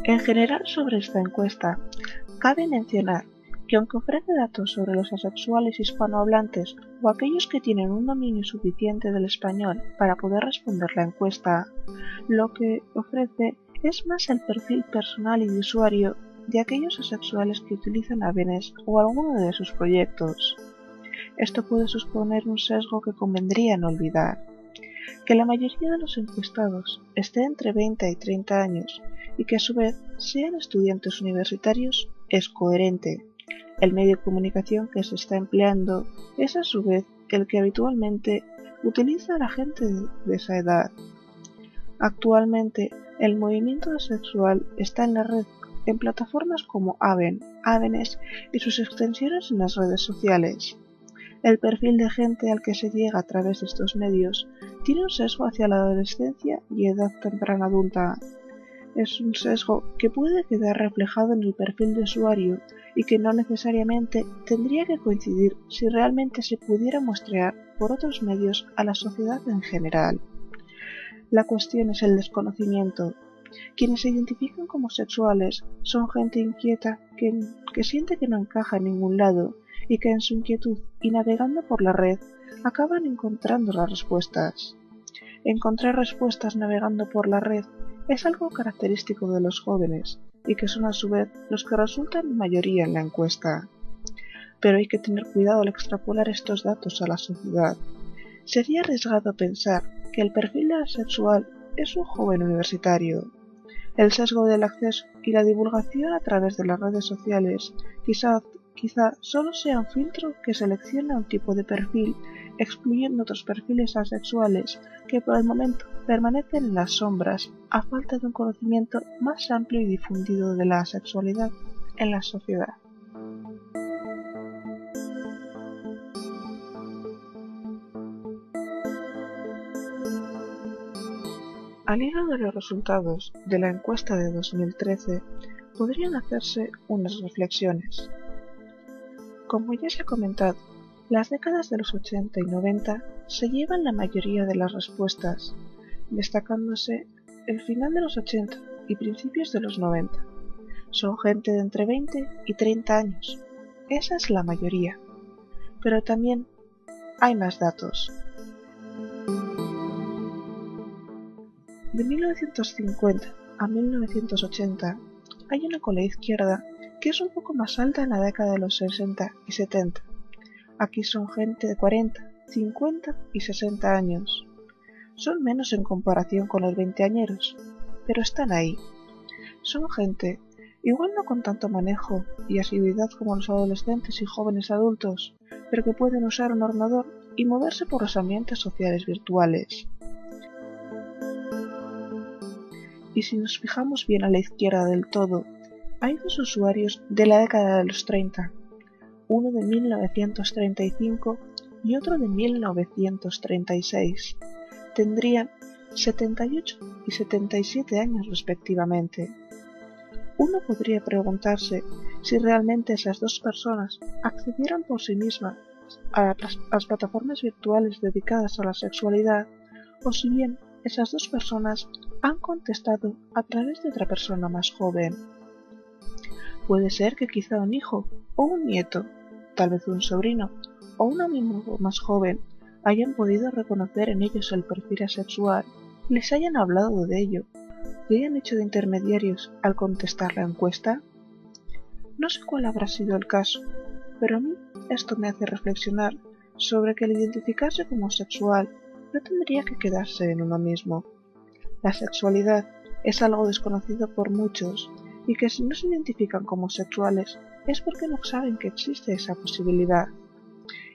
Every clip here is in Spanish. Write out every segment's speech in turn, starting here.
En general, sobre esta encuesta, cabe mencionar que aunque ofrece datos sobre los asexuales hispanohablantes o aquellos que tienen un dominio suficiente del español para poder responder la encuesta, lo que ofrece es más el perfil personal y de usuario de aquellos asexuales que utilizan Avenes o alguno de sus proyectos. Esto puede suponer un sesgo que convendría no olvidar. Que la mayoría de los encuestados esté entre 20 y 30 años y que a su vez sean estudiantes universitarios es coherente. El medio de comunicación que se está empleando es a su vez el que habitualmente utiliza la gente de esa edad. Actualmente, el movimiento asexual está en la red en plataformas como Aven, Avenes y sus extensiones en las redes sociales. El perfil de gente al que se llega a través de estos medios tiene un sesgo hacia la adolescencia y edad temprana adulta. Es un sesgo que puede quedar reflejado en el perfil de usuario y que no necesariamente tendría que coincidir si realmente se pudiera muestrear por otros medios a la sociedad en general. La cuestión es el desconocimiento. Quienes se identifican como sexuales son gente inquieta que siente que no encaja en ningún lado y que en su inquietud y navegando por la red acaban encontrando las respuestas. Encontrar respuestas navegando por la red es algo característico de los jóvenes y que son a su vez los que resultan mayoría en la encuesta. Pero hay que tener cuidado al extrapolar estos datos a la sociedad. Sería arriesgado pensar que el perfil del asexual es un joven universitario. El sesgo del acceso y la divulgación a través de las redes sociales quizá solo sea un filtro que selecciona un tipo de perfil, excluyendo otros perfiles asexuales que por el momento permanecen en las sombras a falta de un conocimiento más amplio y difundido de la asexualidad en la sociedad. Al hilo de los resultados de la encuesta de 2013, podrían hacerse unas reflexiones. Como ya se ha comentado, las décadas de los 80 y 90 se llevan la mayoría de las respuestas, destacándose el final de los 80 y principios de los 90. Son gente de entre 20 y 30 años. Esa es la mayoría. Pero también hay más datos. De 1950 a 1980 hay una cola izquierda que es un poco más alta en la década de los 60 y 70. Aquí son gente de 40, 50 y 60 años. Son menos en comparación con los veinteañeros, pero están ahí. Son gente, igual no con tanto manejo y asiduidad como los adolescentes y jóvenes adultos, pero que pueden usar un ordenador y moverse por los ambientes sociales virtuales. Y si nos fijamos bien a la izquierda del todo, hay dos usuarios de la década de los 30, uno de 1935 y otro de 1936. Tendrían 78 y 77 años respectivamente. Uno podría preguntarse si realmente esas dos personas accedieron por sí mismas a las plataformas virtuales dedicadas a la sexualidad, o si bien esas dos personas han contestado a través de otra persona más joven. Puede ser que quizá un hijo o un nieto, tal vez un sobrino o un amigo más joven hayan podido reconocer en ellos el perfil asexual, les hayan hablado de ello y hayan hecho de intermediarios al contestar la encuesta. No sé cuál habrá sido el caso, pero a mí esto me hace reflexionar sobre que el identificarse como sexual no tendría que quedarse en uno mismo. La sexualidad es algo desconocido por muchos y que si no se identifican como sexuales es porque no saben que existe esa posibilidad.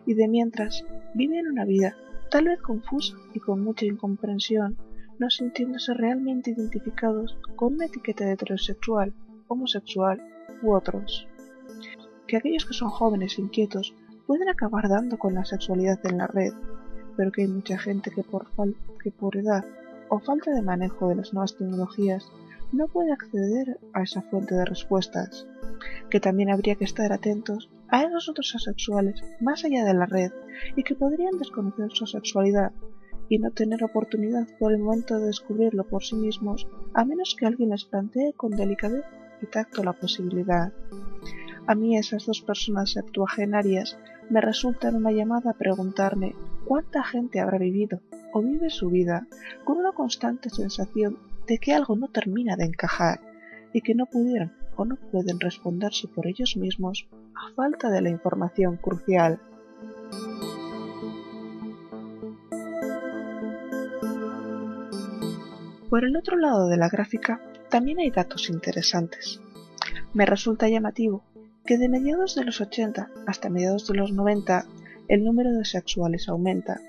Y de mientras viven una vida tal vez confusa y con mucha incomprensión, no sintiéndose realmente identificados con una etiqueta de heterosexual, homosexual u otros. Que aquellos que son jóvenes e inquietos pueden acabar dando con la sexualidad en la red, pero que hay mucha gente que por edad o falta de manejo de las nuevas tecnologías no puede acceder a esa fuente de respuestas, que también habría que estar atentos a esos otros asexuales más allá de la red y que podrían desconocer su sexualidad y no tener oportunidad por el momento de descubrirlo por sí mismos, a menos que alguien les plantee con delicadez y tacto la posibilidad. A mí esas dos personas septuagenarias me resultan una llamada a preguntarme cuánta gente habrá vivido o vive su vida con una constante sensación de que algo no termina de encajar y que no pudieron o no pueden responderse por ellos mismos a falta de la información crucial. Por el otro lado de la gráfica también hay datos interesantes. Me resulta llamativo que de mediados de los 80 hasta mediados de los 90 el número de sexuales aumenta,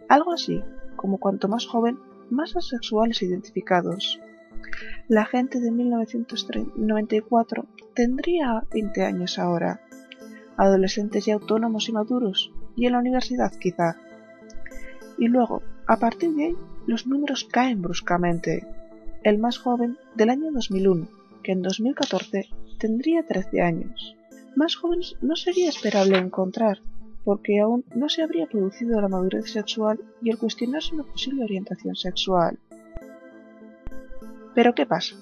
algo así como cuanto más joven, más asexuales identificados. La gente de 1994 tendría 20 años ahora, adolescentes y autónomos y maduros, y en la universidad quizá. Y luego, a partir de ahí, los números caen bruscamente. El más joven del año 2001, que en 2014 tendría 13 años. Más jóvenes no sería esperable encontrar, porque aún no se habría producido la madurez sexual y el cuestionarse una posible orientación sexual. ¿Pero qué pasa?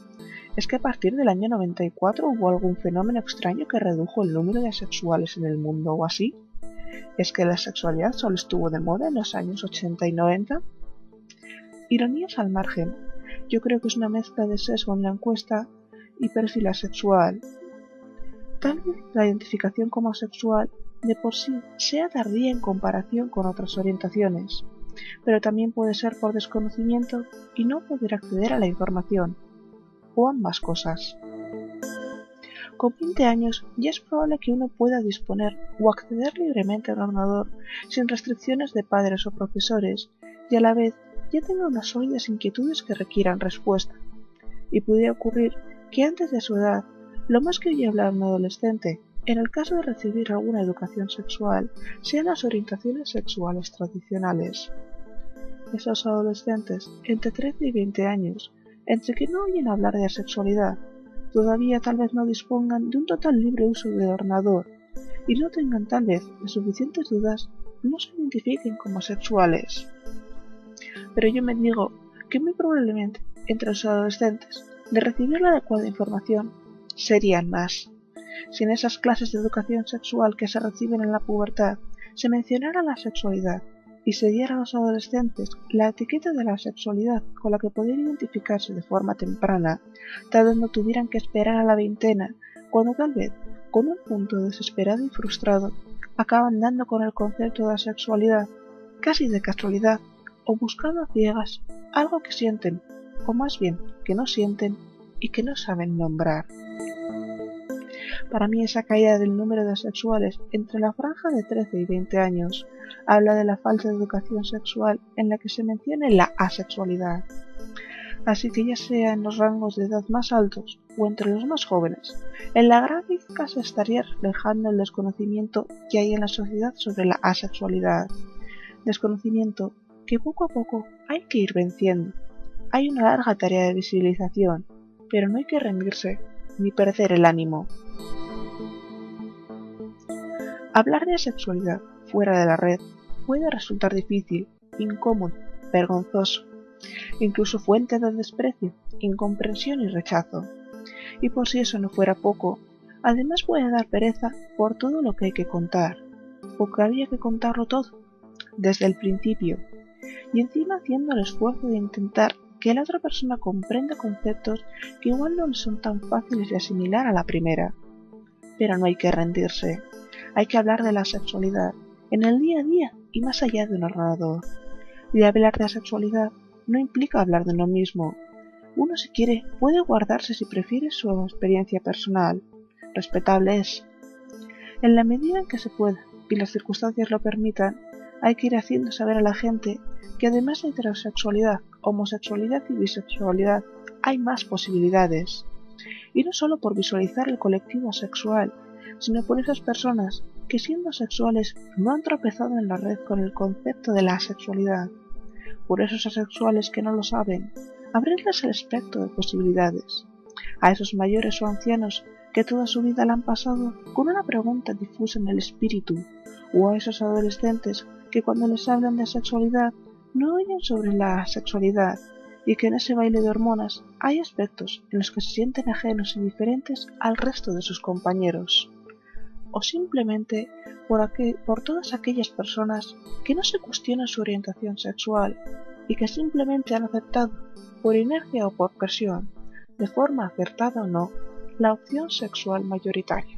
¿Es que a partir del año 94 hubo algún fenómeno extraño que redujo el número de asexuales en el mundo o así? ¿Es que la sexualidad solo estuvo de moda en los años 80 y 90? Ironías al margen, yo creo que es una mezcla de sesgo en la encuesta y perfil asexual. Tal vez la identificación como asexual de por sí sea tardía en comparación con otras orientaciones, pero también puede ser por desconocimiento y no poder acceder a la información, o ambas cosas. Con 20 años ya es probable que uno pueda disponer o acceder libremente a un ordenador sin restricciones de padres o profesores y a la vez ya tenga unas sólidas inquietudes que requieran respuesta. Y pudiera ocurrir que antes de su edad, lo más que oye hablar un adolescente, en el caso de recibir alguna educación sexual, sean las orientaciones sexuales tradicionales. Esos adolescentes, entre 13 y 20 años, entre que no oyen hablar de asexualidad, todavía tal vez no dispongan de un total libre uso del ordenador, y no tengan tal vez las suficientes dudas, no se identifiquen como asexuales. Pero yo me digo que muy probablemente entre los adolescentes, de recibir la adecuada información, serían más. Si en esas clases de educación sexual que se reciben en la pubertad se mencionara la sexualidad y se diera a los adolescentes la etiqueta de la sexualidad con la que poder identificarse de forma temprana, tal vez no tuvieran que esperar a la veintena, cuando tal vez, con un punto desesperado y frustrado, acaban dando con el concepto de la sexualidad, casi de casualidad, o buscando a ciegas algo que sienten, o más bien que no sienten y que no saben nombrar. Para mí esa caída del número de asexuales entre la franja de 13 y 20 años habla de la falta de educación sexual en la que se mencione la asexualidad. Así que ya sea en los rangos de edad más altos o entre los más jóvenes, en la gráfica se estaría reflejando el desconocimiento que hay en la sociedad sobre la asexualidad. Desconocimiento que poco a poco hay que ir venciendo. Hay una larga tarea de visibilización, pero no hay que rendirse ni perder el ánimo. Hablar de asexualidad fuera de la red puede resultar difícil, incómodo, vergonzoso, incluso fuente de desprecio, incomprensión y rechazo. Y por si eso no fuera poco, además puede dar pereza por todo lo que hay que contar, porque habría que contarlo todo, desde el principio, y encima haciendo el esfuerzo de intentar que la otra persona comprenda conceptos que igual no le son tan fáciles de asimilar a la primera. Pero no hay que rendirse. Hay que hablar de la sexualidad en el día a día y más allá de un ordenador. Y hablar de asexualidad no implica hablar de uno mismo. Uno, si quiere, puede guardarse si prefiere su experiencia personal. Respetable es. En la medida en que se pueda y las circunstancias lo permitan, hay que ir haciendo saber a la gente que además de heterosexualidad, homosexualidad y bisexualidad, hay más posibilidades. Y no solo por visualizar el colectivo asexual, sino por esas personas que siendo asexuales no han tropezado en la red con el concepto de la asexualidad. Por esos asexuales que no lo saben, abrirles el espectro de posibilidades. A esos mayores o ancianos que toda su vida la han pasado con una pregunta difusa en el espíritu, o a esos adolescentes que cuando les hablan de asexualidad no oyen sobre la sexualidad y que en ese baile de hormonas hay aspectos en los que se sienten ajenos y diferentes al resto de sus compañeros, o simplemente por todas aquellas personas que no se cuestionan su orientación sexual y que simplemente han aceptado, por inercia o por presión, de forma acertada o no, la opción sexual mayoritaria.